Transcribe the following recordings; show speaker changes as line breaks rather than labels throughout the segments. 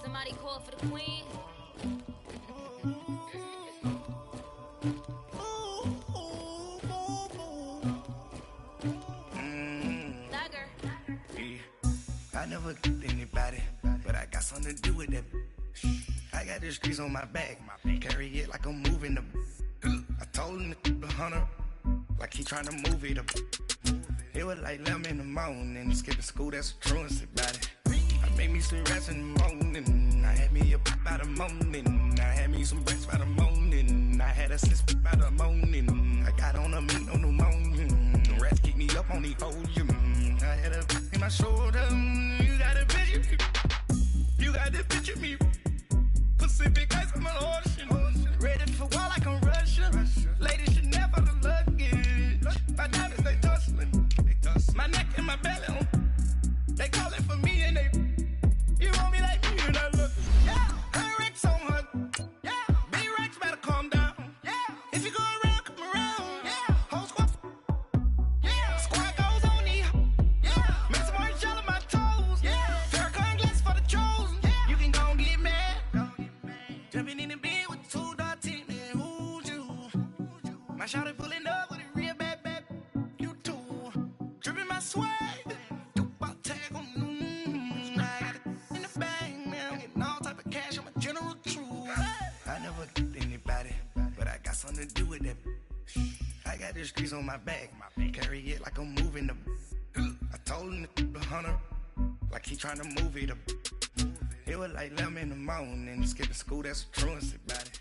Somebody call for the queen.
I never killed anybody, but I got something to do with that. I got the streets on my back, carry it like I'm moving the. I told him the hunter, like he trying to move it up. It was like 11 in the morning, skipping school, that's a truancy about it. I made me some rats in the morning, I had me a pop by the morning. I had me some breaks by the morning, I had a sis by the morning. I got on a meat on the morning, the rats keep me up on the podium. I had a in my shoulder, you got a picture me, you got the picture me. Pacific ice on my ocean, ready for war like I'm Russian. Ladies should never the luggage, my diamonds they tussling. My neck and my belly on, they calling for me and they, you want me like me and I look, yeah, her Rex on her, yeah, B-Rex better calm down, yeah, if you go around, come around, yeah, whole squad, yeah, squad goes on the, yeah, make some orange gel on my toes, yeah, Farrakhan glass for the chosen, yeah, you can go and get mad, jumping in the bed with 2 dots in it, who's you, my shawty pulling up with a real bad, you too, dripping my swag. I never killed anybody, but I got something to do with that. I got the streets on my back, carry it like I'm moving the. I told him the hunter, like he trying to move it up. It was like 11 in the morning, skipping school, that's a truancy about it.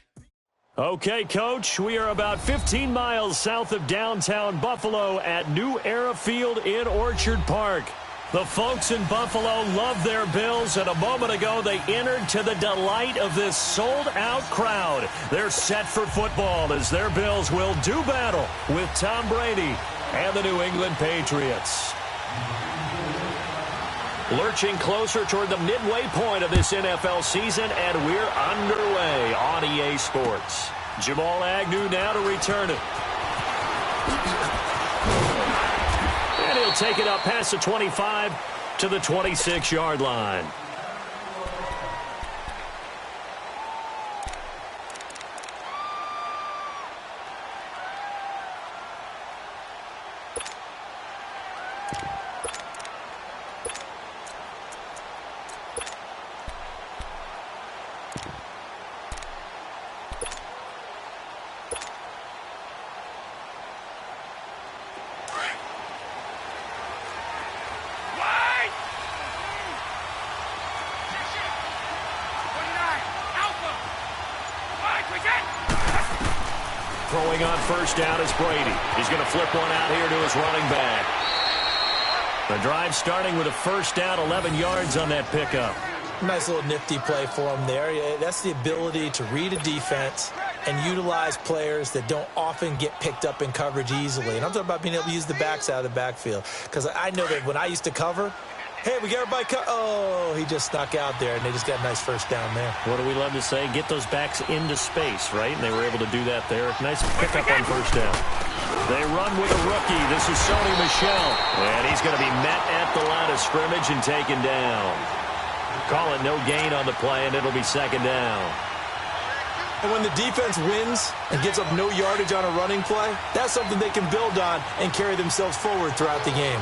Okay, Coach, we are about 15 miles south of downtown Buffalo at New Era Field in Orchard Park. The folks in Buffalo love their Bills, and a moment ago they entered to the delight of this sold-out crowd. They're set for football as their Bills will do battle with Tom Brady and the New England Patriots. Lurching closer toward the midway point of this NFL season, and we're underway on EA Sports. Jamal Agnew now to return it. And he'll take it up past the 25 to the 26-yard line. Throwing on first down is Brady. He's going to flip one out here to his running back. The drive starting with a first down, 11 yards on that pickup.
Nice little nifty play for him there. That's the ability to read a defense and utilize players that don't often get picked up in coverage easily. And I'm talking about being able to use the backs out of the backfield. Because I know that when I used to cover, hey, we got everybody oh, he just snuck out there, and they just got a nice first down there.
What do we love to say? Get those backs into space, right? And they were able to do that there. Nice pickup on first down. They run with a rookie. This is Sony Michel. And he's going to be met at the line of scrimmage and taken down. Call it no gain on the play, and it'll be second down.
And when the defense wins and gets up no yardage on a running play, that's something they can build on and carry themselves forward throughout the game.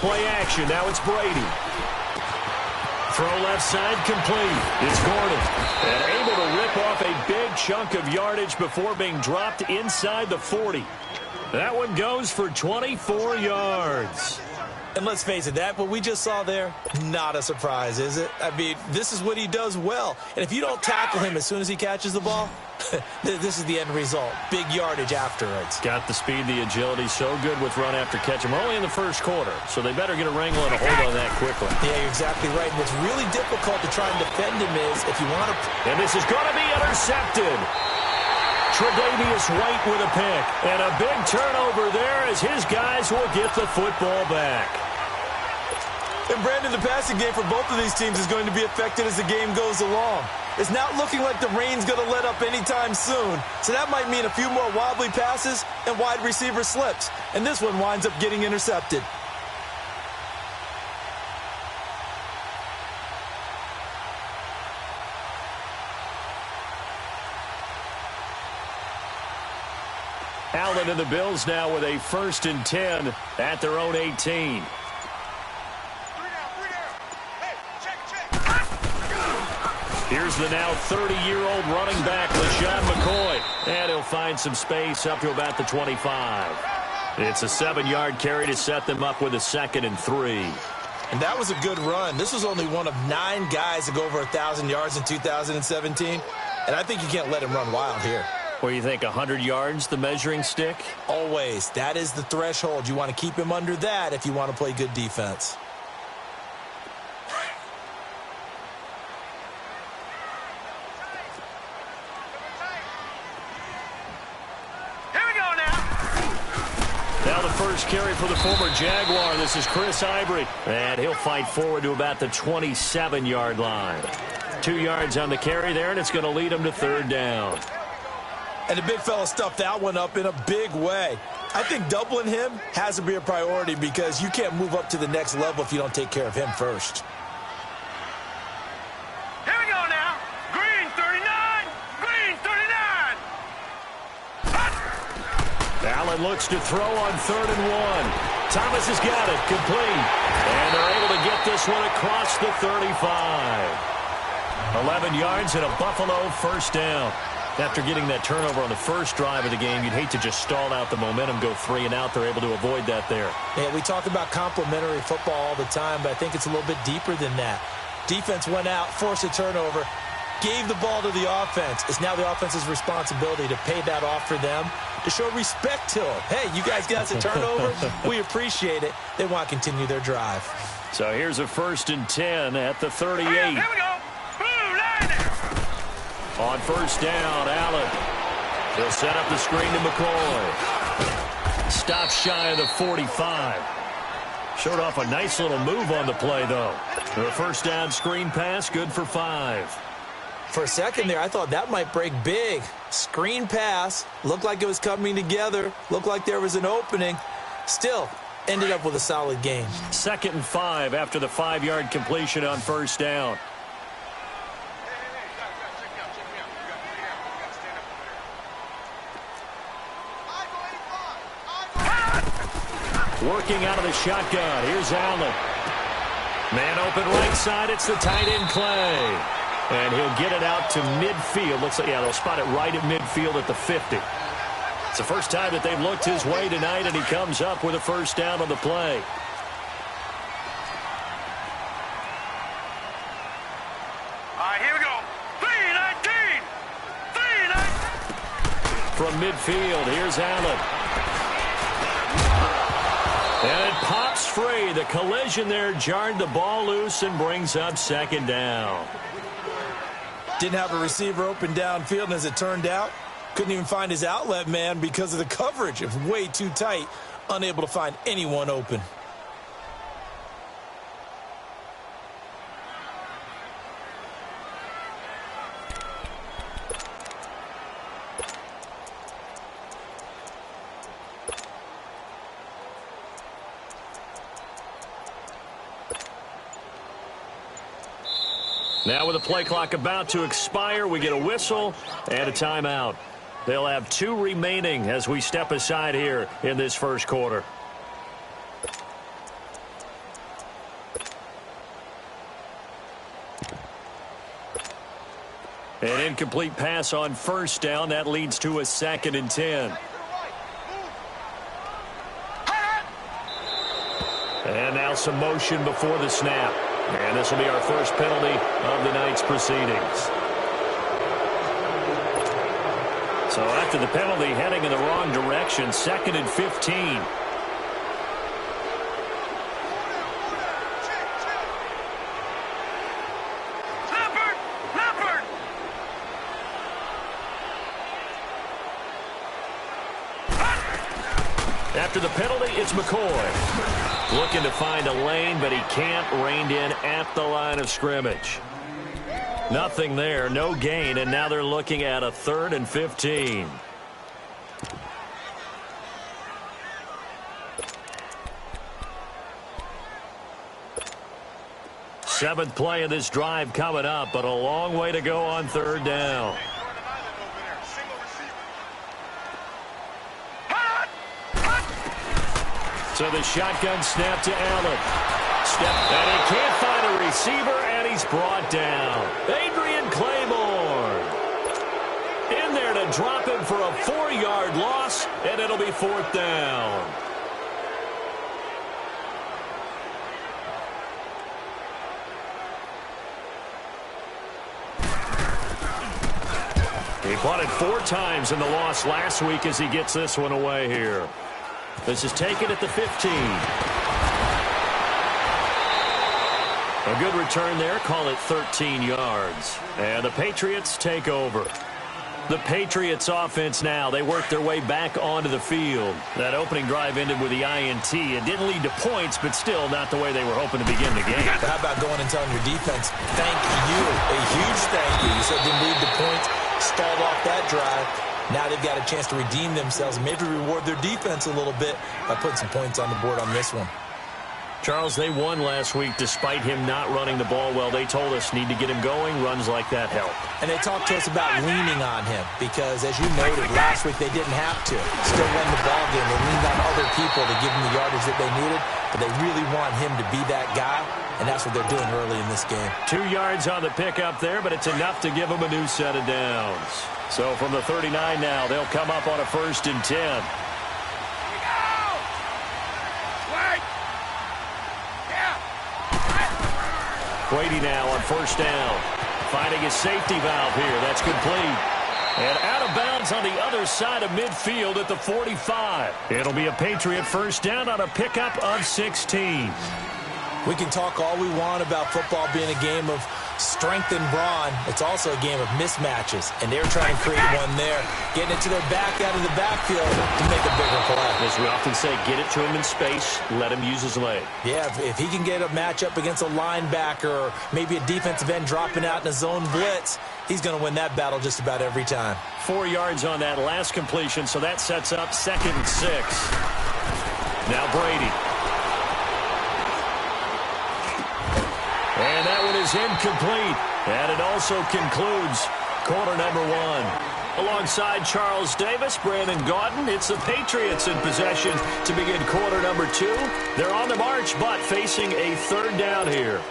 Play action. Now it's Brady. Throw left side complete. It's Gordon. And able to rip off a big chunk of yardage before being dropped inside the 40. That one goes for 24 yards.
And let's face it, that what we just saw there, not a surprise, is it? I mean, this is what he does well. And if you don't tackle him as soon as he catches the ball, this is the end result. Big yardage afterwards.
Got the speed, the agility, so good with run after catch. We're only in the first quarter, so they better get a wrangle and a hold on that quickly.
Yeah, you're exactly right. And what's really difficult to try and defend him is if you want to...
And this is going to be intercepted. Tre'Davious White with a pick. And a big turnover there as his guys will get the football back.
And Brandon, the passing game for both of these teams is going to be affected as the game goes along. It's not looking like the rain's going to let up anytime soon, so that might mean a few more wobbly passes and wide receiver slips. And this one winds up getting intercepted.
Allen and the Bills now with a 1st and 10 at their own 18. Here's the now 30-year-old running back, LeSean McCoy. And he'll find some space up to about the 25. It's a 7-yard carry to set them up with a 2nd and 3.
And that was a good run. This was only one of 9 guys to go over 1,000 yards in 2017. And I think you can't let him run wild here.
What do you think, 100 yards, the measuring stick?
Always. That is the threshold. You want to keep him under that if you want to play good defense.
Now the first carry for the former Jaguar. This is Chris Ivory. And he'll fight forward to about the 27-yard line. 2 yards on the carry there, and it's going to lead him to 3rd down.
And the big fella stuffed that one up in a big way. I think doubling him has to be a priority because you can't move up to the next level if you don't take care of him first.
Here we go now. Green 39. Green 39.
Allen looks to throw on 3rd and 1. Thomas has got it. Complete. And they're able to get this one across the 35. 11 yards and a Buffalo 1st down. After getting that turnover on the first drive of the game, you'd hate to just stall out the momentum, go 3 and out. They're able to avoid that there.
Yeah, we talk about complementary football all the time, but I think it's a little bit deeper than that. Defense went out, forced a turnover, gave the ball to the offense. It's now the offense's responsibility to pay that off for them, to show respect to them. Hey, you guys got some turnovers. We appreciate it. They want to continue their drive.
So here's a 1st and 10 at the 38.
Here we go.
On 1st down, Allen. He'll set up the screen to McCoy. Stop shy of the 45. Showed off a nice little move on the play, though. The 1st down screen pass, good for 5.
For a second there, I thought that might break big. Screen pass. Looked like it was coming together. Looked like there was an opening. Still, ended up with a solid gain.
2nd and 5 after the 5-yard completion on 1st down. Working out of the shotgun. Here's Allen. Man open right side. It's the tight end Clay. And he'll get it out to midfield. Looks like, yeah, they'll spot it right at midfield at the 50. It's the first time that they've looked his way tonight, and he comes up with a 1st down on the play.
All right, here we go. 3-19. 3-19.
From midfield, here's Allen. And it pops free. The collision there jarred the ball loose and brings up 2nd down.
Didn't have a receiver open downfield, and as it turned out, couldn't even find his outlet man because of the coverage. It was way too tight, unable to find anyone open.
Now with the play clock about to expire, we get a whistle and a timeout. They'll have 2 remaining as we step aside here in this 1st quarter. An incomplete pass on 1st down. That leads to a 2nd and 10. And now some motion before the snap. And this will be our first penalty of the night's proceedings. So after the penalty, heading in the wrong direction, 2nd and 15. After the penalty, it's McCoy. Looking to find a lane, but he can't. Reined in at the line of scrimmage. Nothing there, no gain, and now they're looking at a 3rd and 15. Seventh play of this drive coming up, but a long way to go on 3rd down. So the shotgun snap to Allen. And he can't find a receiver, and he's brought down. Adrian Claiborne in there to drop him for a 4-yard loss, and it'll be 4th down. He punted 4 times in the loss last week as he gets this one away here. This is taken at the 15. A good return there. Call it 13 yards. And the Patriots take over. The Patriots offense now. They work their way back onto the field. That opening drive ended with the INT. It didn't lead to points, but still not the way they were hoping to begin the game.
How about going and telling your defense, thank you, a huge thank you. You said didn't lead to points, stalled off that drive. Now they've got a chance to redeem themselves, maybe reward their defense a little bit by putting some points on the board on this one.
Charles, they won last week despite him not running the ball well. They told us need to get him going. Runs like that help.
And they talked to us about leaning on him because, as you noted, last week they didn't have to. Still won the ball game. They leaned on other people to give them the yardage that they needed, but they really want him to be that guy, and that's what they're doing early in this game. 2
yards on the pickup there, but it's enough to give them a new set of downs. So from the 39 now, they'll come up on a 1st and 10. Brady now on 1st down. Finding his safety valve here. That's complete. And out of bounds on the other side of midfield at the 45. It'll be a Patriot 1st down on a pickup of 16.
We can talk all we want about football being a game of strength and brawn. It's also a game of mismatches, and they're trying to create one there, getting it to their back out of the backfield to make a bigger play.
As we often say, get it to him in space, let him use his leg.
Yeah, if he can get a matchup against a linebacker or maybe a defensive end dropping out in a zone blitz, he's going to win that battle just about every time.
4 yards on that last completion, so that sets up 2nd and 6. Now Brady. And that one is incomplete. And it also concludes quarter number 1. Alongside Charles Davis, Brandon Gaudin, it's the Patriots in possession to begin quarter number 2. They're on the march, but facing a 3rd down here.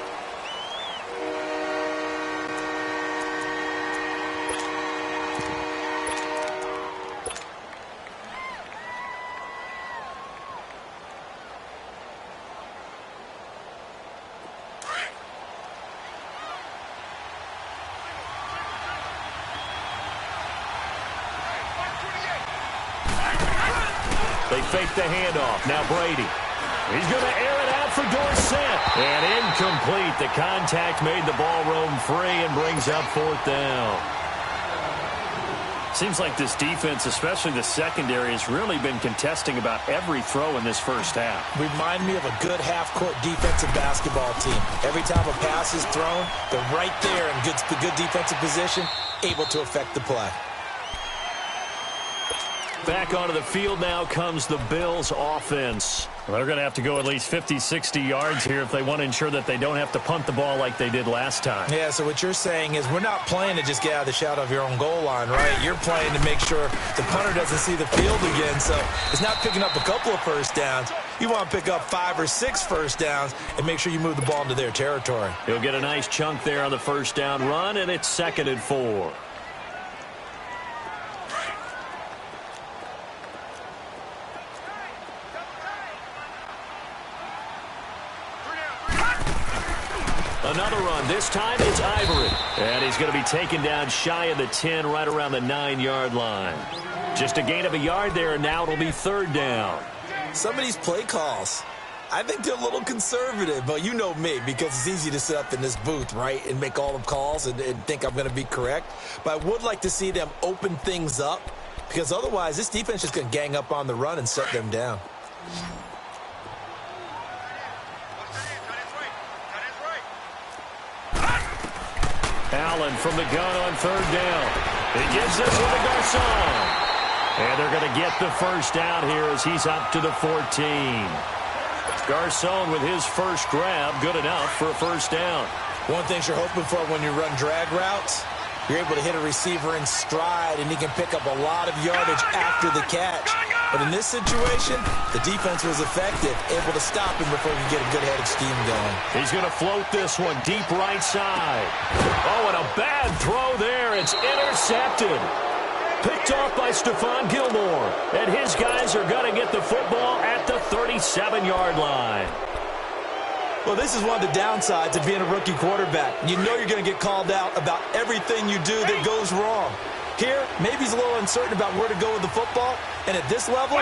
They fake the handoff. Now Brady. He's going to air it out for Dorsett. And incomplete. The contact made the ball roam free and brings up 4th down. Seems like this defense, especially the secondary, has really been contesting about every throw in this first half.
Remind me of a good half-court defensive basketball team. Every time a pass is thrown, they're right there in good defensive position, able to affect the play.
Back onto the field now comes the Bills offense. They're going to have to go at least 50, 60 yards here if they want to ensure that they don't have to punt the ball like they did last time.
Yeah, so what you're saying is we're not playing to just get out of the shadow of your own goal line, right? You're playing to make sure the punter doesn't see the field again. So it's not picking up a couple of 1st downs. You want to pick up 5 or 6 1st downs and make sure you move the ball into their territory.
He'll get a nice chunk there on the 1st down run, and it's 2nd and 4. Another run. This time it's Ivory. And he's going to be taken down shy of the 10, right around the 9-yard line. Just a gain of a yard there, and now it'll be 3rd down.
Some of these play calls, I think they're a little conservative, but you know me, because it's easy to sit up in this booth, right, and make all the calls and think I'm going to be correct. But I would like to see them open things up, because otherwise this defense is going to gang up on the run and shut them down.
Allen from the gun on third down. He gives this one to Garcon. And they're going to get the first down here as he's up to the 14. Garcon with his first grab, good enough for a first down.
One thing you're hoping for when you run drag routes, you're able to hit a receiver in stride, and he can pick up a lot of yardage after the catch. But in this situation, the defense was effective, able to stop him before he could get a good-headed scheme going.
He's going to float this one deep right side. Oh, and a bad throw there. It's intercepted. Picked off by Stephon Gilmore. And his guys are going to get the football at the 37-yard line.
Well, this is one of the downsides of being a rookie quarterback. You know you're going to get called out about everything you do that goes wrong. Here, maybe he's a little uncertain about where to go with the football. And at this level,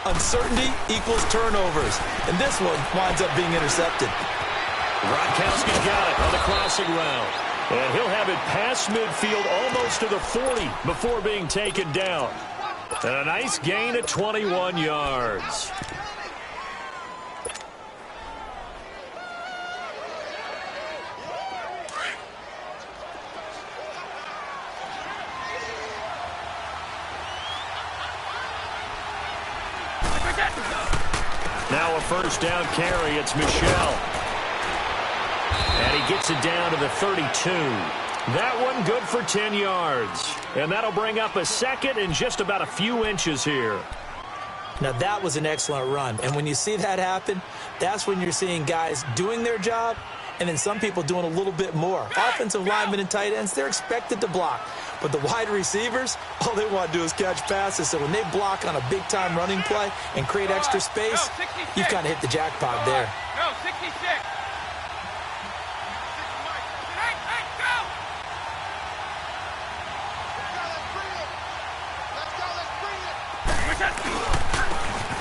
uncertainty equals turnovers. And this one winds up being intercepted.
Gronkowski's got it on the crossing route. And he'll have it past midfield almost to the 40 before being taken down. And a nice gain at 21 yards. Now a first down carry. It's Michel. And he gets it down to the 32. That one good for 10 yards. And that'll bring up a second in just about a few inches here.
Now, that was an excellent run. And when you see that happen, that's when you're seeing guys doing their job and then some people doing a little bit more. Offensive linemen and tight ends, they're expected to block. But the wide receivers, all they want to do is catch passes. So when they block on a big-time running play and create extra space, you've kind of hit the jackpot there.
No, 66.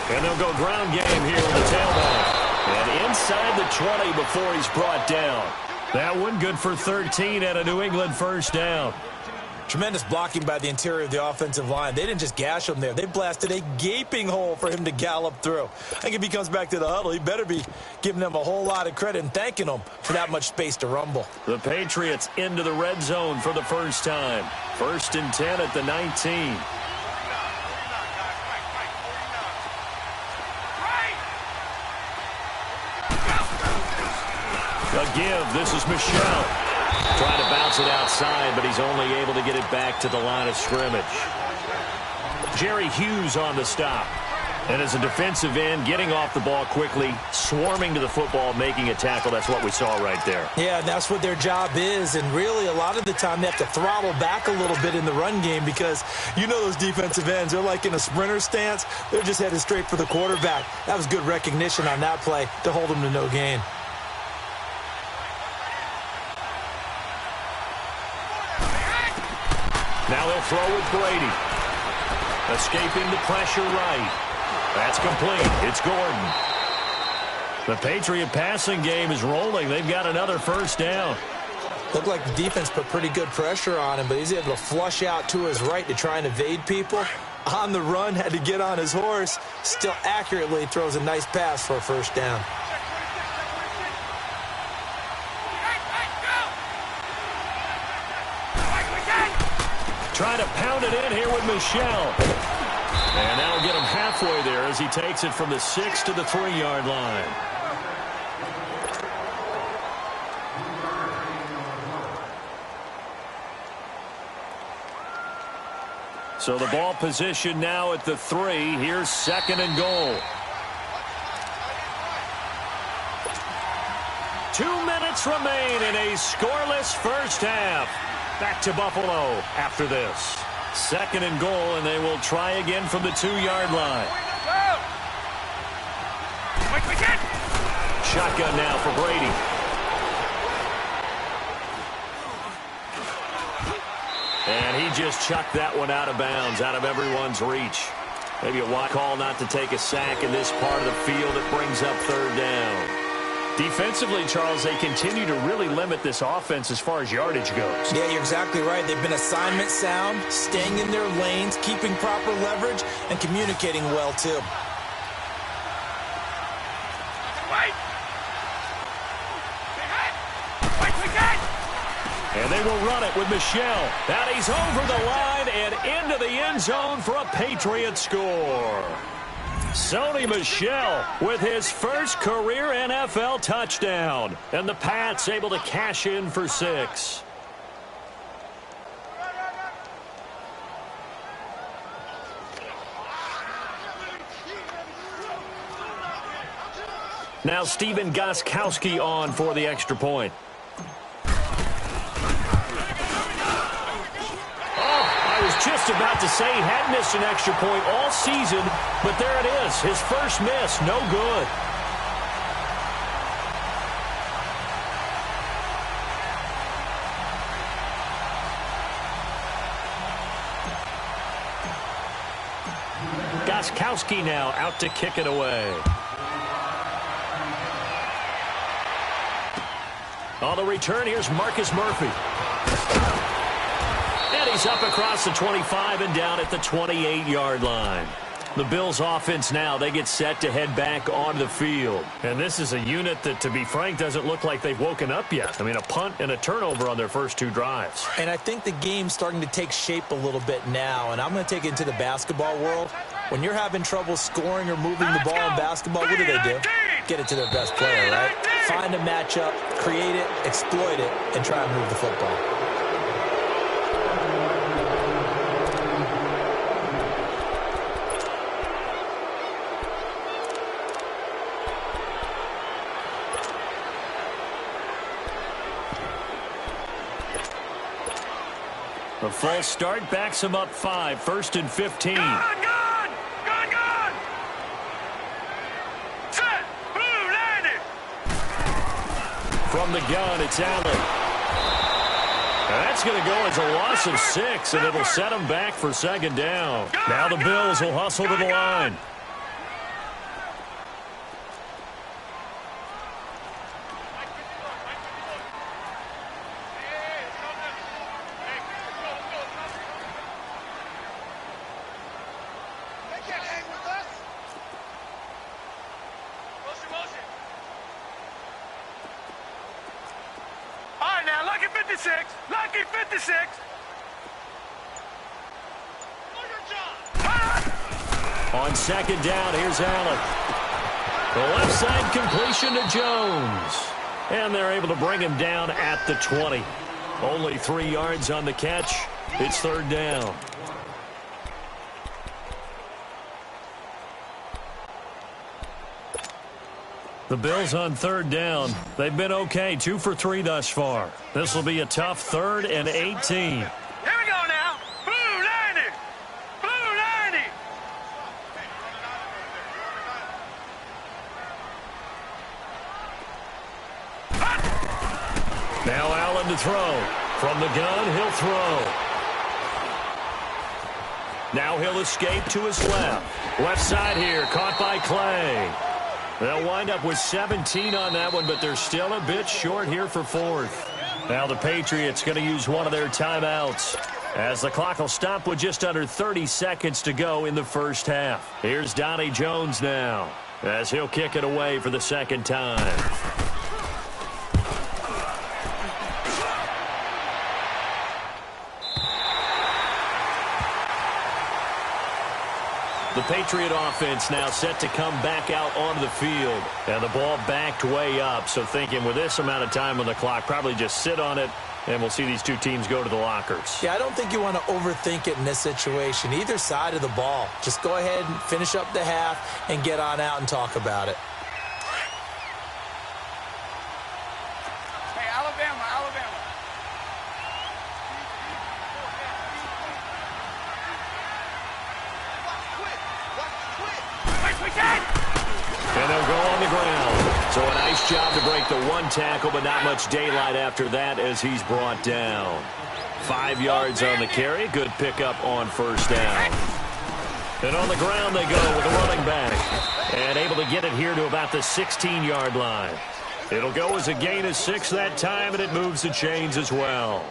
And they'll go ground game here with the tailback. And inside the 20 before he's brought down. That one good for 13 and a New England first down.
Tremendous blocking by the interior of the offensive line. They didn't just gash him there. They blasted a gaping hole for him to gallop through. I think if he comes back to the huddle, he better be giving them a whole lot of credit and thanking them for that much space to rumble.
The Patriots into the red zone for the first time. 1st and 10 at the 19. A give. This is Michel. Trying to bounce it outside, but he's only able to get it back to the line of scrimmage. Jerry Hughes on the stop. And as a defensive end, getting off the ball quickly, swarming to the football, making a tackle. That's what we saw right there.
Yeah, and that's what their job is. And really, a lot of the time, they have to throttle back a little bit in the run game because you know those defensive ends, they're like in a sprinter stance. They're just headed straight for the quarterback. That was good recognition on that play to hold them to no gain.
Now they'll throw with Brady. Escaping the pressure right. That's complete. It's Gordon. The Patriot passing game is rolling. They've got another first down.
Looked like the defense put pretty good pressure on him, but he's able to flush out to his right to try and evade people. On the run, had to get on his horse. Still accurately throws a nice pass for a first down.
Trying to pound it in here with Michel. And that'll get him halfway there as he takes it from the 6 to the 3-yard line. So the ball position now at the 3. Here's 2nd and goal. 2 minutes remain in a scoreless first half. Back to Buffalo after this. 2nd and goal, and they will try again from the 2-yard line. Shotgun now for Brady. And he just chucked that one out of bounds, out of everyone's reach. Maybe a wide call not to take a sack in this part of the field that brings up 3rd down. Defensively, Charles, they continue to really limit this offense as far as yardage goes.
Yeah, you're exactly right. They've been assignment sound, staying in their lanes, keeping proper leverage, and communicating well, too.
And they will run it with Michelle. And he's over the line and into the end zone for a Patriot score. Sony Michel with his first career NFL touchdown. And the Pats able to cash in for 6. Now Steven Gostkowski on for the extra point. I was just about to say he had missed an extra point all season, but there it is. His first miss, no good. Gostkowski now out to kick it away. On the return, here's Marcus Murphy. And he's up across the 25 and down at the 28-yard line. The Bills' offense now, they get set to head back onto the field. And this is a unit that, to be frank, doesn't look like they've woken up yet. I mean, a punt and a turnover on their first 2 drives.
And I think the game's starting to take shape a little bit now. And I'm going to take it into the basketball world. When you're having trouble scoring or moving the ball in basketball, what do? Get it to their best player, right? Find a matchup, create it, exploit it, and try and move the football.
The false start backs him up 5, 1st and 15.
Gun! Set! Blue, landed!
From the gun, it's Allen. And that's going to go as a loss of 6, and it'll set them back for 2nd down. Now the Bills will hustle to the line.
Lucky 56.
On 2nd down, here's Allen. The left side completion to Jones. And they're able to bring him down at the 20. Only 3 yards on the catch. It's 3rd down. The Bills on 3rd down. They've been okay, 2 for 3 thus far. This will be a tough 3rd and 18.
Here we go now. Blue, landed. Blue, landed.
Now Allen to throw. From the gun, he'll throw. Now he'll escape to his left. Left side here, caught by Clay. They'll wind up with 17 on that one, but they're still a bit short here for 4th. Now the Patriots going to use one of their timeouts, as the clock will stop with just under 30 seconds to go in the first half. Here's Donnie Jones now, as he'll kick it away for the 2nd time. The Patriot offense now set to come back out onto the field. And the ball backed way up. So thinking with this amount of time on the clock, probably just sit on it, and we'll see these 2 teams go to the lockers.
Yeah, I don't think you want to overthink it in this situation. Either side of the ball. Just go ahead and finish up the half and get on out and talk about it.
Hey, Alabama.
And they'll go on the ground. So a nice job to break the 1 tackle, but not much daylight after that as he's brought down. 5 yards on the carry. Good pickup on 1st down. And on the ground they go with the running back. And able to get it here to about the 16-yard line. It'll go as a gain of 6 that time, and it moves the chains as well.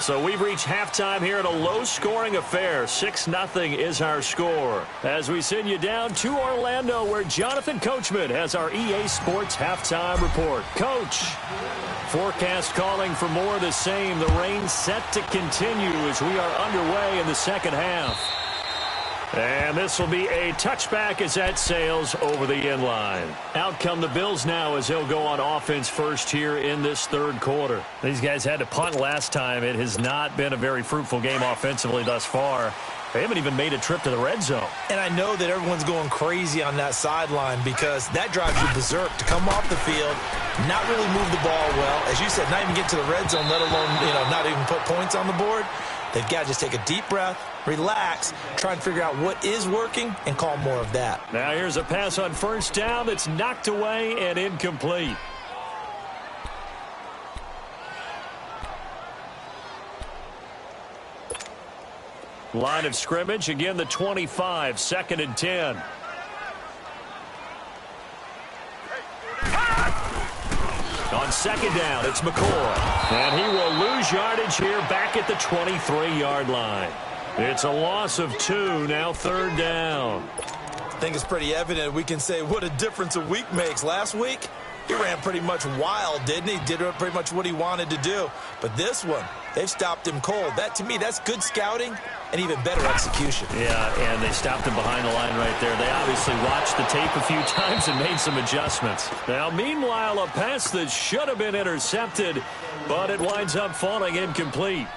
So we've reached halftime here at a low-scoring affair. 6-0 is our score. As we send you down to Orlando, where Jonathan Coachman has our EA Sports halftime report. Coach, forecast calling for more of the same. The rain set to continue as we are underway in the second half. And this will be a touchback as that sails over the end line. Out come the Bills now as they'll go on offense first here in this third quarter. These guys had to punt last time. It has not been a very fruitful game offensively thus far. They haven't even made a trip to the red zone.
And I know that everyone's going crazy on that sideline because that drives you berserk to come off the field, not really move the ball well. As you said, not even get to the red zone, let alone, not even put points on the board. They've got to just take a deep breath, relax, try and figure out what is working, and call more of that.
Now here's a pass on first down that's knocked away and incomplete. Line of scrimmage, again the 25, 2nd and 10. On second down, it's McCoy. And he will lose yardage here back at the 23-yard line. It's a loss of 2, now 3rd down.
I think it's pretty evident we can say what a difference a week makes. Last week, he ran pretty much wild, didn't he? Did pretty much what he wanted to do. But this one, they've stopped him cold. That, to me, that's good scouting and even better execution.
Yeah, and they stopped him behind the line right there. They obviously watched the tape a few times and made some adjustments. Now, meanwhile, a pass that should have been intercepted, but it winds up falling incomplete.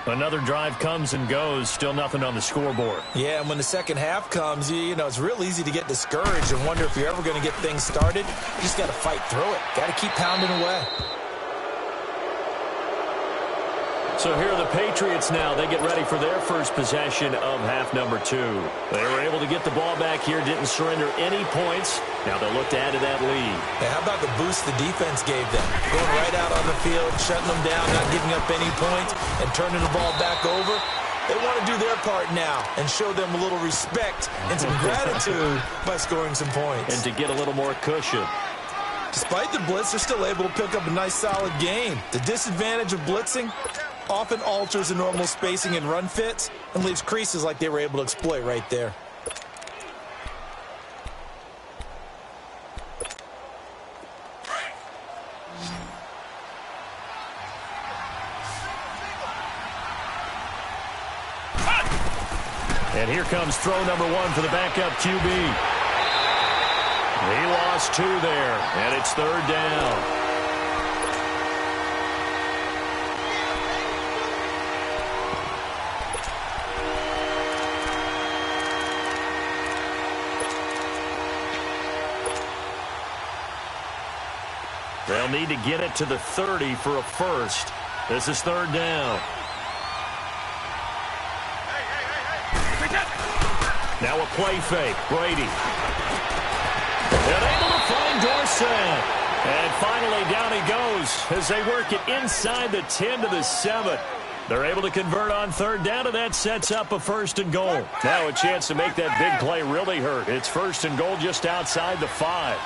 Another drive comes and goes, still nothing on the scoreboard.
Yeah, and when the second half comes, it's real easy to get discouraged and wonder if you're ever going to get things started. You just got to fight through it. Got to keep pounding away.
So here are the Patriots now. They get ready for their first possession of half number 2. They were able to get the ball back here, didn't surrender any points. Now they'll look to add to that lead.
Hey, how about the boost the defense gave them? Going right out on the field, shutting them down, not giving up any points, and turning the ball back over. They want to do their part now and show them a little respect and some gratitude by scoring some points.
And to get a little more cushion.
Despite the blitz, they're still able to pick up a nice, solid game. The disadvantage of blitzing often alters the normal spacing and run fits and leaves creases like they were able to exploit right there.
And here comes throw number 1 for the backup QB. He lost 2 there, and it's 3rd down. They'll need to get it to the 30 for a first. This is 3rd down. Now a play fake. Brady. And able to find Dorsett. And finally down he goes as they work it inside the 10 to the 7. They're able to convert on 3rd down, and that sets up a 1st and goal. Now a chance to make that big play really hurt. It's 1st and goal just outside the 5.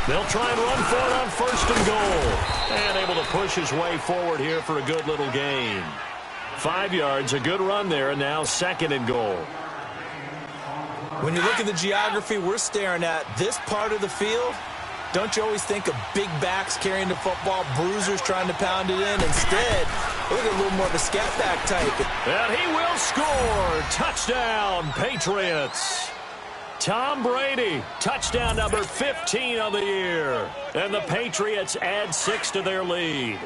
They'll try and run for it on 1st and goal. And able to push his way forward here for a good little gain. 5 yards, a good run there, and now 2nd and goal.
When you look at the geography we're staring at, this part of the field, don't you always think of big backs carrying the football, bruisers trying to pound it in? Instead, look at a little more of a scat back type.
And he will score. Touchdown, Patriots. Tom Brady, touchdown number 15 of the year. And the Patriots add 6 to their lead.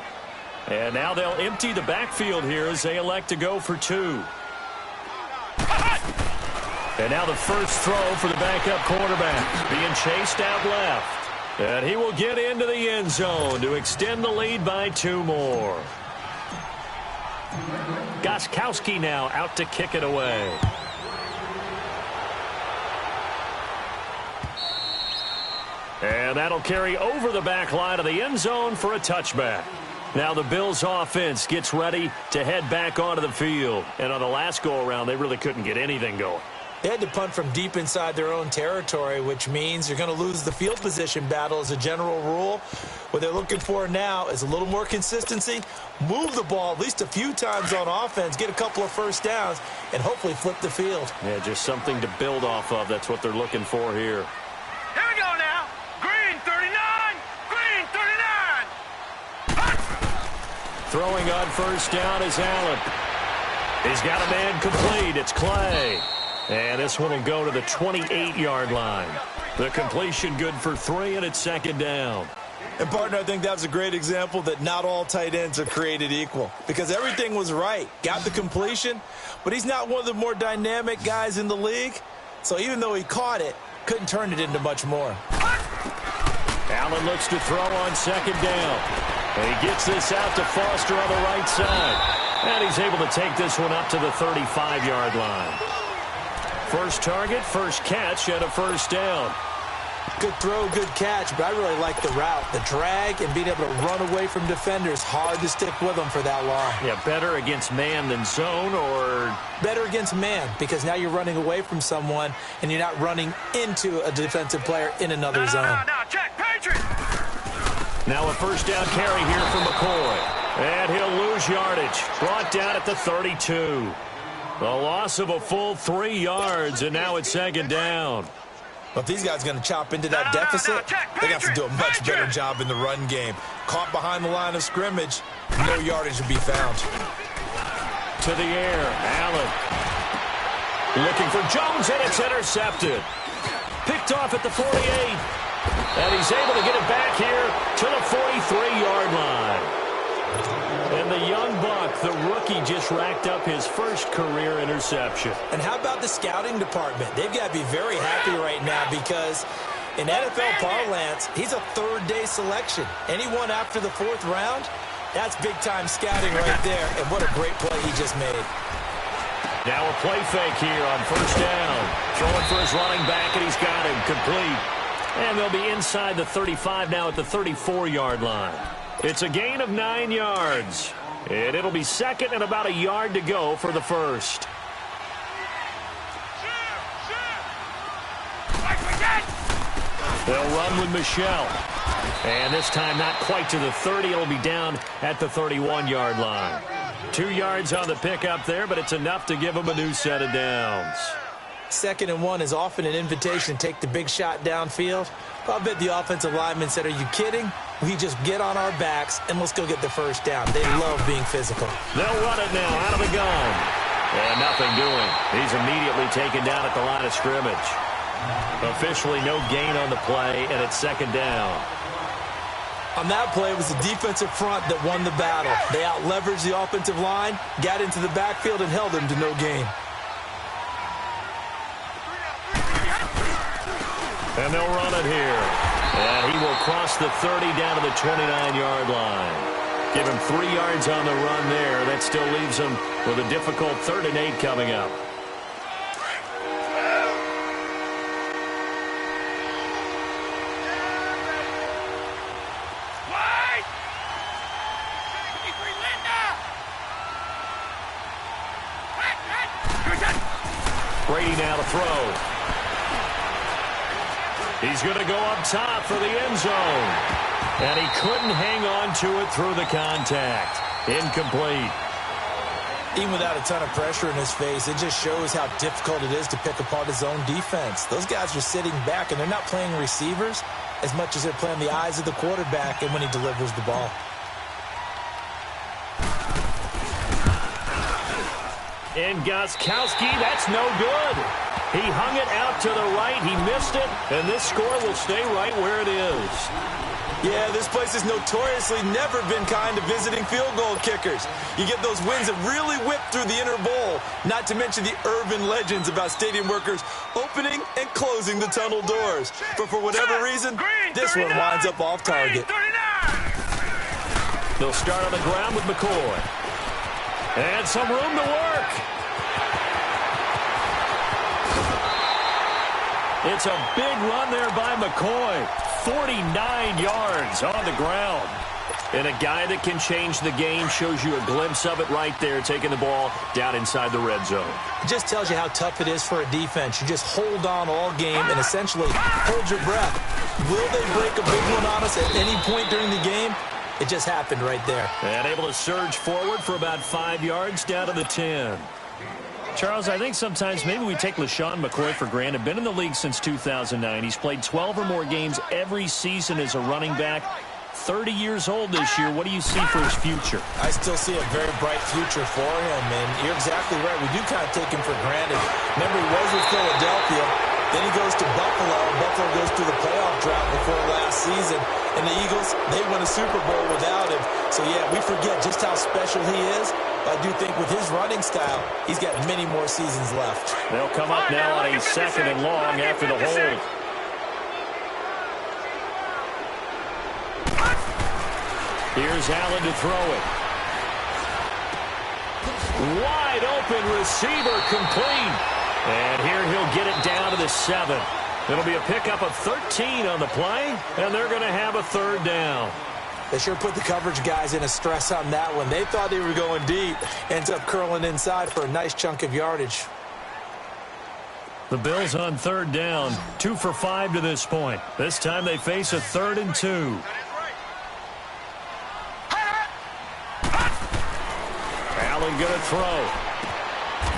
And now they'll empty the backfield here as they elect to go for 2. And now the first throw for the backup quarterback, being chased out left. And he will get into the end zone to extend the lead by 2 more. Gostkowski now out to kick it away. And that'll carry over the back line of the end zone for a touchback. Now the Bills offense gets ready to head back onto the field. And on the last go-around, they really couldn't get anything going.
They had to punt from deep inside their own territory, which means you're going to lose the field position battle as a general rule. What they're looking for now is a little more consistency, move the ball at least a few times on offense, get a couple of first downs, and hopefully flip the field.
Yeah, just something to build off of. That's what they're looking for here.
Here we go now. Green 39. Green 39.
Throwing on first down is Allen. He's got a man complete. It's Clay. And this one will go to the 28-yard line. The completion good for 3, and it's second down.
And, partner, I think that was a great example that not all tight ends are created equal, because everything was right. Got the completion, but he's not one of the more dynamic guys in the league. So even though he caught it, couldn't turn it into much more.
Allen looks to throw on second down. And he gets this out to Foster on the right side. And he's able to take this one up to the 35-yard line. First target, first catch, and a first down.
Good throw, good catch, but I really like the route. The drag and being able to run away from defenders. Hard to stick with them for that long.
Yeah, better against man than zone, or?
Better against man, because now you're running away from someone and you're not running into a defensive player in another zone.
Now, check, Patriot.
Now a first down carry here for McCoy. And he'll lose yardage. Brought down at the 32. The loss of a full 3 yards, and now it's second down.
Well, if these guys are going to chop into that deficit, they have to do a much better job in the run game. Caught behind the line of scrimmage, no yardage will be found.
To the air, Allen. Looking for Jones, and it's intercepted. Picked off at the 48. And he's able to get it back here to the 43-yard line. And the young buck, the rookie, just racked up his first career interception.
And how about the scouting department? They've got to be very happy right now because in NFL parlance, he's a third-day selection. Anyone after the 4th round, that's big-time scouting right there. And what a great play he just made.
Now a play fake here on first down. Throwing for his running back, and he's got him complete. And they'll be inside the 35 now at the 34-yard line. It's a gain of 9 yards. And it'll be second and about a yard to go for the first. They'll run with Michelle. And this time not quite to the 30. It'll be down at the 31-yard line. 2 yards on the pickup there, but it's enough to give them a new set of downs.
2nd and 1 is often an invitation to take the big shot downfield. I bet the offensive lineman said, are you kidding? We just get on our backs and let's go get the first down. They love being physical.
They'll run it now out of the gun. And nothing doing. He's immediately taken down at the line of scrimmage. Officially no gain on the play, and it's second down.
On that play, it was the defensive front that won the battle. They out-leveraged the offensive line, got into the backfield, and held them to no gain.
And they'll run it here. And he will cross the 30 down to the 29-yard line. Give him 3 yards on the run there. That still leaves him with a difficult 3rd and 8 coming up. Brady now to throw. He's going to go up top for the end zone. And he couldn't hang on to it through the contact. Incomplete.
Even without a ton of pressure in his face, it just shows how difficult it is to pick apart his own defense. Those guys are sitting back, and they're not playing receivers as much as they're playing the eyes of the quarterback and when he delivers the ball.
And Gostkowski, that's no good. He hung it out to the right. He missed it, and this score will stay right where it is.
Yeah, this place has notoriously never been kind to visiting field goal kickers. You get those wins that really whip through the inner bowl, not to mention the urban legends about stadium workers opening and closing the tunnel doors. But for whatever reason, this one winds up off target.
They'll start on the ground with McCoy. And some room to work. It's a big run there by McCoy. 49 yards on the ground. And a guy that can change the game, shows you a glimpse of it right there, taking the ball down inside the red zone.
It just tells you how tough it is for a defense. You just hold on all game and essentially hold your breath. Will they break a big one on us at any point during the game? It just happened right there.
And able to surge forward for about 5 yards down to the 10. Charles, I think sometimes maybe we take LaShawn McCoy for granted. Been in the league since 2009. He's played 12 or more games every season as a running back. 30 years old this year. What do you see for his future?
I still see a very bright future for him, and you're exactly right. We do kind of take him for granted. Remember, he was with Philadelphia. Then he goes to Buffalo. Buffalo goes through the playoff drought before last season. And the Eagles, they won a Super Bowl without him. So, yeah, we forget just how special he is. I do think with his running style, he's got many more seasons left.
They'll come up now on a 2nd and long after the hold. Here's Allen to throw it. Wide open receiver, complete. And here he'll get it down to the 7. It'll be a pickup of 13 on the play, and they're going to have a 3rd down.
They sure put the coverage guys in a stress on that one. They thought they were going deep. Ends up curling inside for a nice chunk of yardage.
The Bills on 3rd down, 2 for 5 to this point. This time they face a 3rd and 2. Allen going to throw.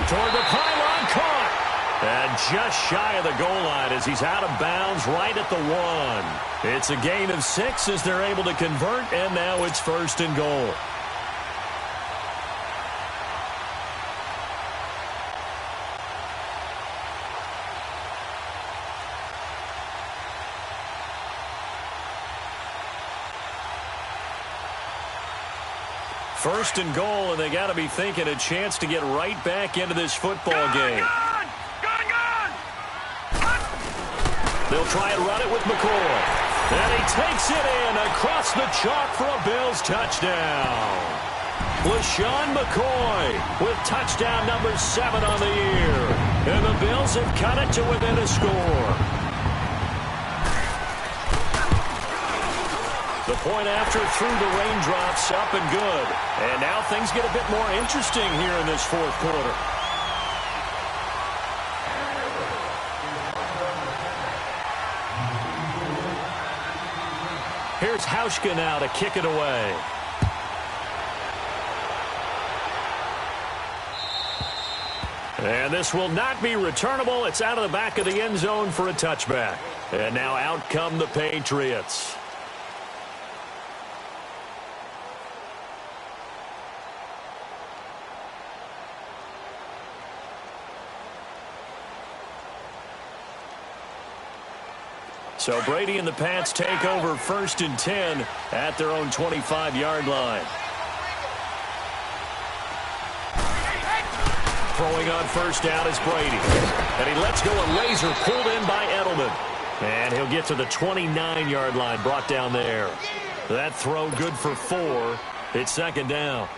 Toward the pylon, caught. And just shy of the goal line as he's out of bounds right at the 1. It's a gain of 6 as they're able to convert, and now it's 1st and goal. First and goal, and they got to be thinking a chance to get right back into this football game. They'll try and run it with McCoy. And he takes it in across the chalk for a Bills touchdown. LaShawn McCoy with touchdown number 7 on the year. And the Bills have cut it to within a score. The point after through the raindrops, up and good. And now things get a bit more interesting here in this 4th quarter. Here's Hauschka now to kick it away. And this will not be returnable. It's out of the back of the end zone for a touchback. And now out come the Patriots. So Brady and the Pats take over 1st and 10 at their own 25-yard line. Throwing on 1st down is Brady. And he lets go a laser pulled in by Edelman. And he'll get to the 29-yard line, brought down there. That throw good for 4. It's 2nd down.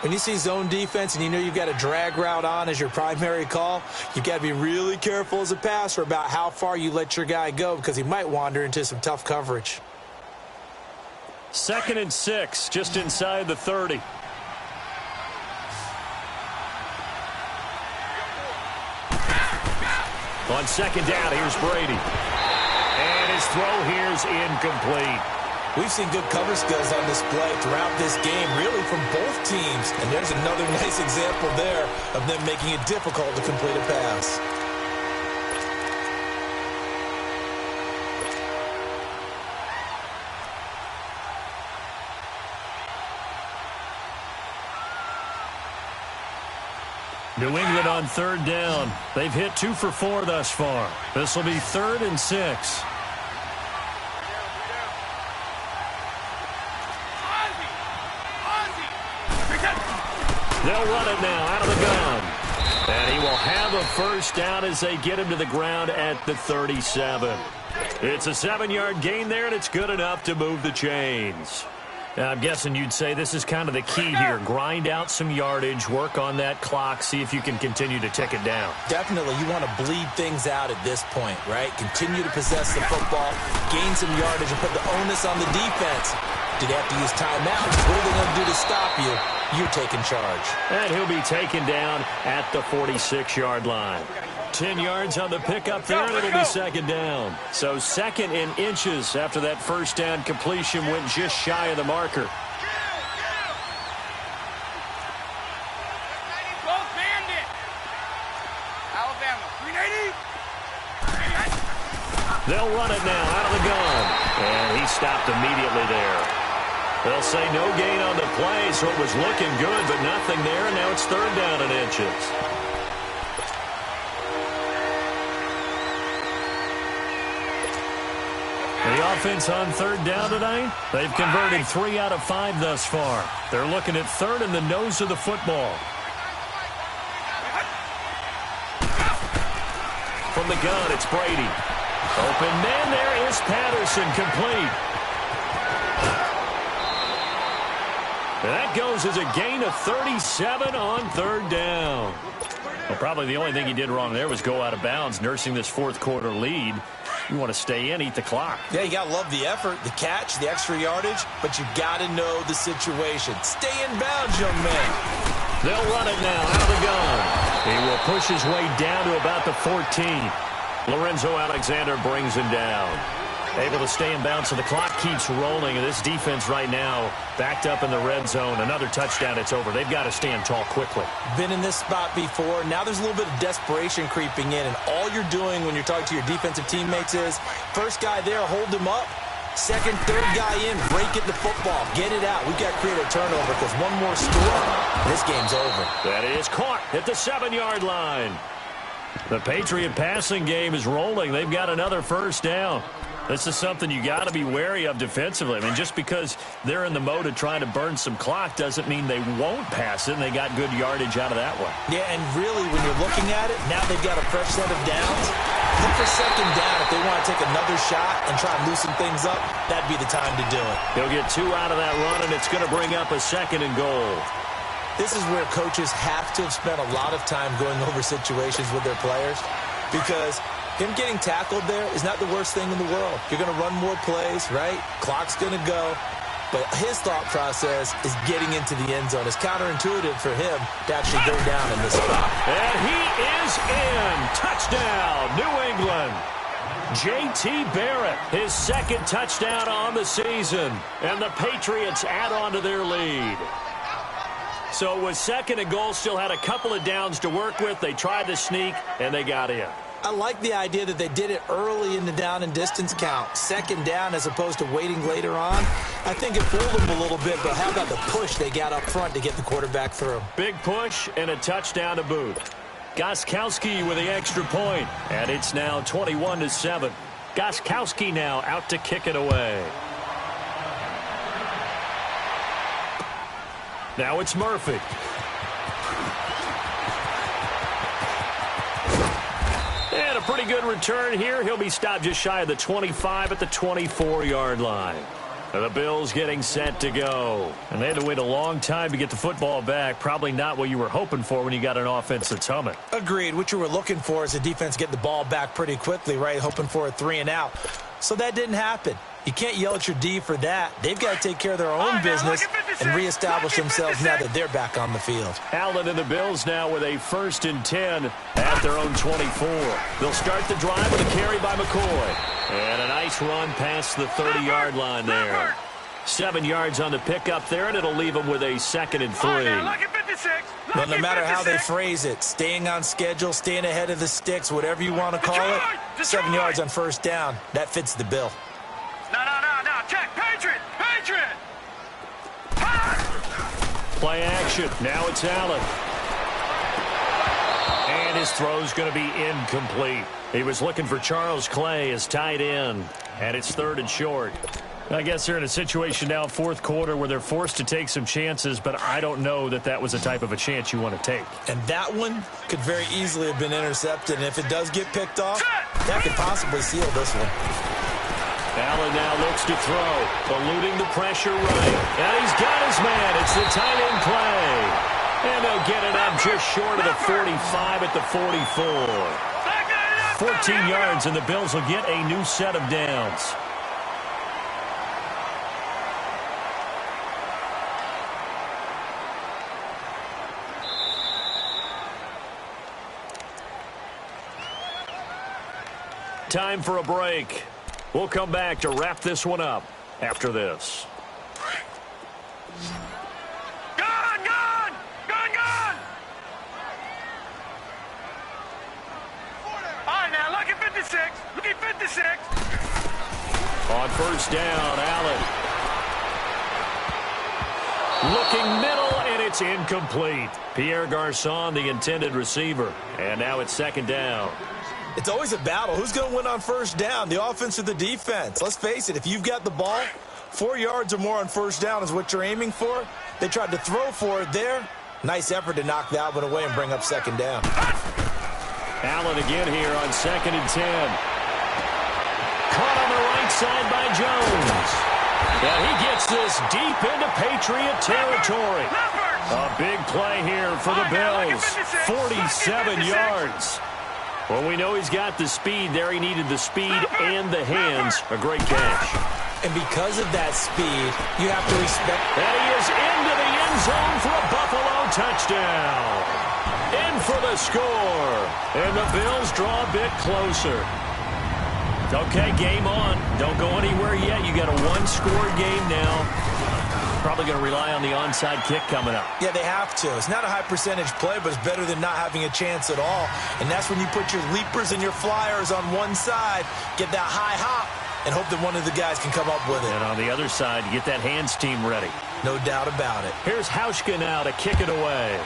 When you see zone defense and you know you've got a drag route on as your primary call, you've got to be really careful as a passer about how far you let your guy go because he might wander into some tough coverage.
2nd and 6, just inside the 30. On 2nd down, here's Brady. And his throw here's incomplete.
We've seen good cover skills on display throughout this game, really from both teams. And there's another nice example there of them making it difficult to complete a pass.
New England on 3rd down. They've hit 2 for 4 thus far. This will be 3rd and 6. They'll run it now out of the gun. And he will have a 1st down as they get him to the ground at the 37. It's a 7-yard gain there, and it's good enough to move the chains. Now, I'm guessing you'd say this is kind of the key here. Grind out some yardage, work on that clock, see if you can continue to tick it down.
Definitely. You want to bleed things out at this point, right? Continue to possess the football, gain some yardage, and put the onus on the defense. Do they have to use timeouts? What are they going to do to stop you? You're taking charge.
And he'll be taken down at the 46-yard line. 10 yards on the pickup there, and it'll be second down. So second in inches after that first down completion went just shy of the marker. They'll run it now out of the gun. And he stopped immediately there. They'll say no gain on the play, so it was looking good, but nothing there, and now it's third down in inches. The offense on third down tonight, they've converted 3 out of 5 thus far. They're looking at third in the nose of the football. From the gun, it's Brady. Open man, there is Patterson, complete. And that goes as a gain of 37 on third down. Well, probably the only thing he did wrong there was go out of bounds, nursing this fourth quarter lead. You want to stay in, eat the clock.
Yeah, you got to love the effort, the catch, the extra yardage, but you got to know the situation. Stay in bounds, young man.
They'll run it now out of the gun. He will push his way down to about the 14. Lorenzo Alexander brings him down. Able to stay in bounds, so the clock keeps rolling. And this defense right now backed up in the red zone. Another touchdown, it's over. They've got to stand tall quickly.
Been in this spot before. Now there's a little bit of desperation creeping in. And all you're doing when you're talking to your defensive teammates is, first guy there, hold him up. Second, third guy in, break it to football. Get it out. We've got to create a turnover because one more score, this game's over.
That is caught at the 7-yard line. The Patriot passing game is rolling. They've got another first down. This is something you got to be wary of defensively. I mean, just because they're in the mode of trying to burn some clock doesn't mean they won't pass it, and they got good yardage out of that one.
Yeah, and really, when you're looking at it, now they've got a fresh set of downs. Look for second down. If they want to take another shot and try and loosen things up, that'd be the time to do it.
He'll get 2 out of that run, and it's going to bring up a second and goal.
This is where coaches have to have spent a lot of time going over situations with their players, because him getting tackled there is not the worst thing in the world. You're going to run more plays, right? Clock's going to go. But his thought process is getting into the end zone. It's counterintuitive for him to actually go down in this spot.
And he is in. Touchdown, New England. J.T. Barrett, his second touchdown on the season. And the Patriots add on to their lead. So it was second and goal, still had a couple of downs to work with. They tried to sneak, and they got in.
I like the idea that they did it early in the down and distance count. Second down as opposed to waiting later on. I think it fooled them a little bit, but how about the push they got up front to get the quarterback through?
Big push and a touchdown to boot. Gostkowski with the extra point, and it's now 21-7. Gostkowski now out to kick it away. Now it's Murphy. And a pretty good return here. He'll be stopped just shy of the 25 at the 24-yard line. And the Bills getting set to go. And they had to wait a long time to get the football back. Probably not what you were hoping for when you got an offense that's humming.
Agreed. What you were looking for is the defense get the ball back pretty quickly, right? Hoping for a 3 and out. So that didn't happen. You can't yell at your D for that. They've got to take care of their own business and reestablish themselves now that they're back on the field.
Allen and the Bills now with a 1st and 10 at their own 24. They'll start the drive with a carry by McCoy. And a nice run past the 30-yard line there. 7 yards on the pickup there, and it'll leave them with a 2nd and 3.
Well, no matter how they phrase it, staying on schedule, staying ahead of the sticks, whatever you want to call it, 7 yards on first down, that fits the bill.
No. Check. Patriot.
Play action. Now it's Allen. And his throw's going to be incomplete. He was looking for Charles Clay as tight end. And it's 3rd and short. I guess they're in a situation now, fourth quarter, where they're forced to take some chances, but I don't know that that was the type of a chance you want to take.
And that one could very easily have been intercepted. And if it does get picked off, that could possibly seal this one.
Allen now looks to throw, eluding the pressure right. And he's got his man. It's the tight end play. And they'll get it up just short of the 45 at the 44. 14 yards, and the Bills will get a new set of downs. Time for a break. We'll come back to wrap this one up after this.
Gone, gone! Gone, gone! All right, now, look at 56. Look at 56.
On first down, Allen. Looking middle, and it's incomplete. Pierre Garçon, the intended receiver. And now it's second down.
It's always a battle. Who's going to win on first down, the offense or the defense? Let's face it, if you've got the ball, 4 yards or more on first down is what you're aiming for. They tried to throw for it there. Nice effort to knock that one away and bring up second down.
Allen again here on 2nd and 10. Caught on the right side by Jones. And he gets this deep into Patriot territory. A big play here for the Bills. 47 yards. Well, we know he's got the speed there. He needed the speed and the hands. A great catch.
And because of that speed, you have to respect.
And he is into the end zone for a Buffalo touchdown. In for the score. And the Bills draw a bit closer. Okay, game on. Don't go anywhere yet. You got a one-score game now. Probably going to rely on the onside kick coming up.
Yeah, they have to. It's not a high-percentage play, but it's better than not having a chance at all. And that's when you put your leapers and your flyers on one side, get that high hop, and hope that one of the guys can come up with it.
And on the other side, you get that hands team ready.
No doubt about it.
Here's Hauschka now to kick it away.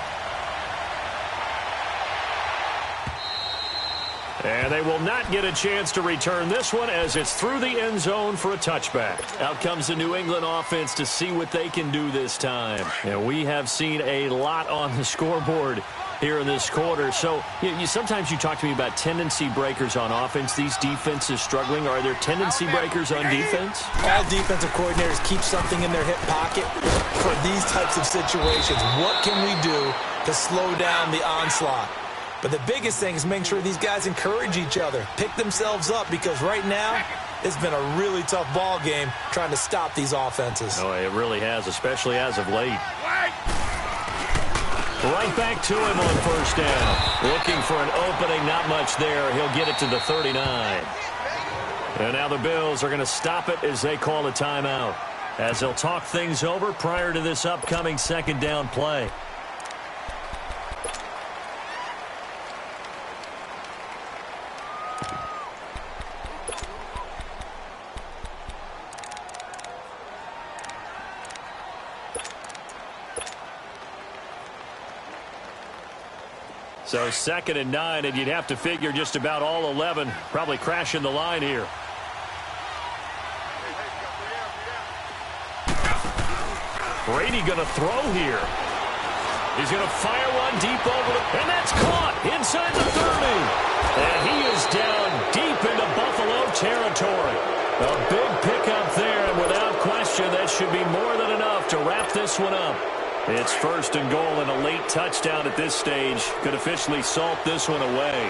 And they will not get a chance to return this one as it's through the end zone for a touchback. Out comes the New England offense to see what they can do this time. And we have seen a lot on the scoreboard here in this quarter. So sometimes you talk to me about tendency breakers on offense. These defenses struggling. Are there tendency breakers on defense?
All defensive coordinators keep something in their hip pocket for these types of situations. What can we do to slow down the onslaught? But the biggest thing is making sure these guys encourage each other, pick themselves up, because right now it's been a really tough ball game trying to stop these offenses.
Oh, it really has, especially as of late. Right back to him on first down. Looking for an opening, not much there. He'll get it to the 39. And now the Bills are going to stop it as they call a timeout, as they'll talk things over prior to this upcoming second down play. So 2nd and 9, and you'd have to figure just about all 11 probably crashing the line here. Brady going to throw here. He's going to fire one deep over, and that's caught inside the 30. And he is down deep into Buffalo territory. A big pickup there, and without question, that should be more than enough to wrap this one up. It's 1st and goal, and a late touchdown at this stage could officially salt this one away.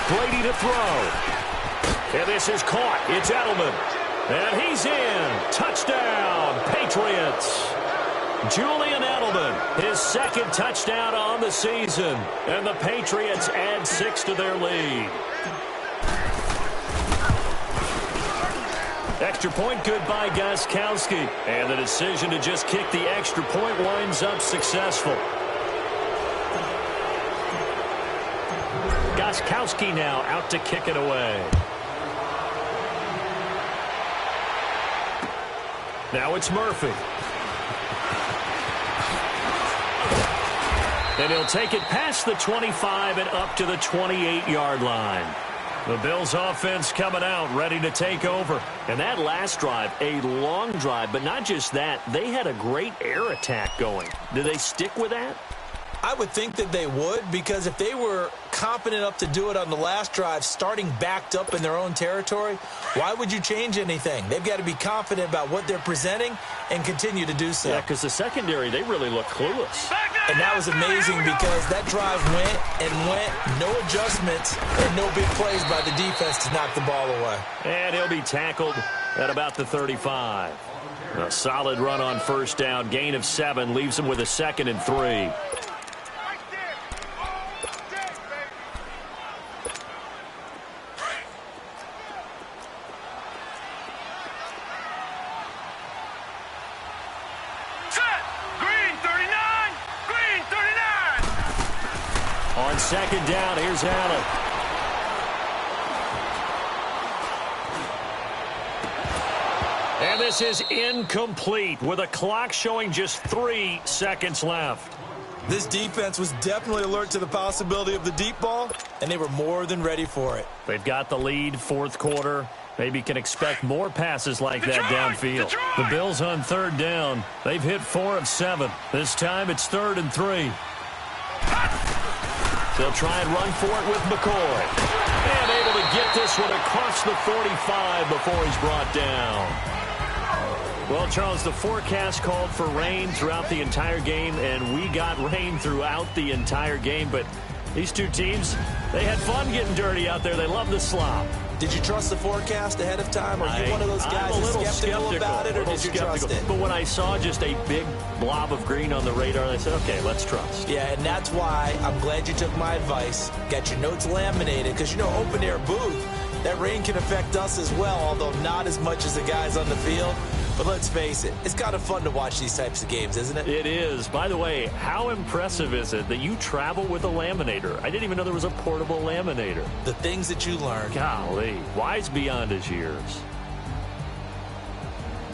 Brady to throw. And this is caught. It's Edelman. And he's in. Touchdown, Patriots. Julian Edelman, his 2nd touchdown on the season. And the Patriots add 6 to their lead. Extra point good by Gostkowski. And the decision to just kick the extra point winds up successful. Gostkowski now out to kick it away. Now it's Murphy. And he'll take it past the 25 and up to the 28-yard line. The Bills offense coming out, ready to take over. And that last drive, a long drive, but not just that. They had a great air attack going. Do they stick with that?
I would think that they would, because if they were confident enough to do it on the last drive, starting backed up in their own territory, why would you change anything? They've got to be confident about what they're presenting and continue to do so.
Yeah, because the secondary, they really look clueless.
And that was amazing because that drive went, no adjustments, and no big plays by the defense to knock the ball away.
And he'll be tackled at about the 35. A solid run on first down. Gain of 7 leaves him with a 2nd and 3. On second down, here's Allen. And this is incomplete with a clock showing just 3 seconds left.
This defense was definitely alert to the possibility of the deep ball, and they were more than ready for it.
They've got the lead, fourth quarter. Maybe can expect more passes like that downfield. The Bills on third down. They've hit 4 of 7. This time it's 3rd and 3. They'll try and run for it with McCoy. And able to get this one across the 45 before he's brought down. Well, Charles, the forecast called for rain throughout the entire game, and we got rain throughout the entire game. But these two teams, they had fun getting dirty out there. They love the slop.
Did you trust the forecast ahead of time? Are you one of those guys that's skeptical about it, or did you trust it?
But when I saw just a big blob of green on the radar, I said, okay, let's trust.
Yeah, and that's why I'm glad you took my advice. Got your notes laminated, because, you know, open-air booth, that rain can affect us as well, although not as much as the guys on the field. But let's face it, it's kind of fun to watch these types of games, isn't it?
It is. By the way, how impressive is it that you travel with a laminator? I didn't even know there was a portable laminator.
The things that you learn.
Golly, wise beyond his years.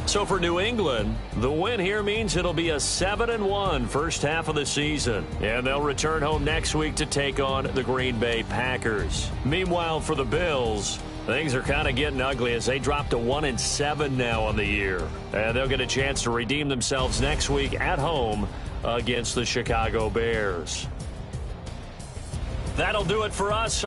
So for New England, the win here means it'll be a 7-1 first half of the season. And they'll return home next week to take on the Green Bay Packers. Meanwhile, for the Bills, things are kind of getting ugly as they drop to 1-7 now on the year. And they'll get a chance to redeem themselves next week at home against the Chicago Bears. That'll do it for us.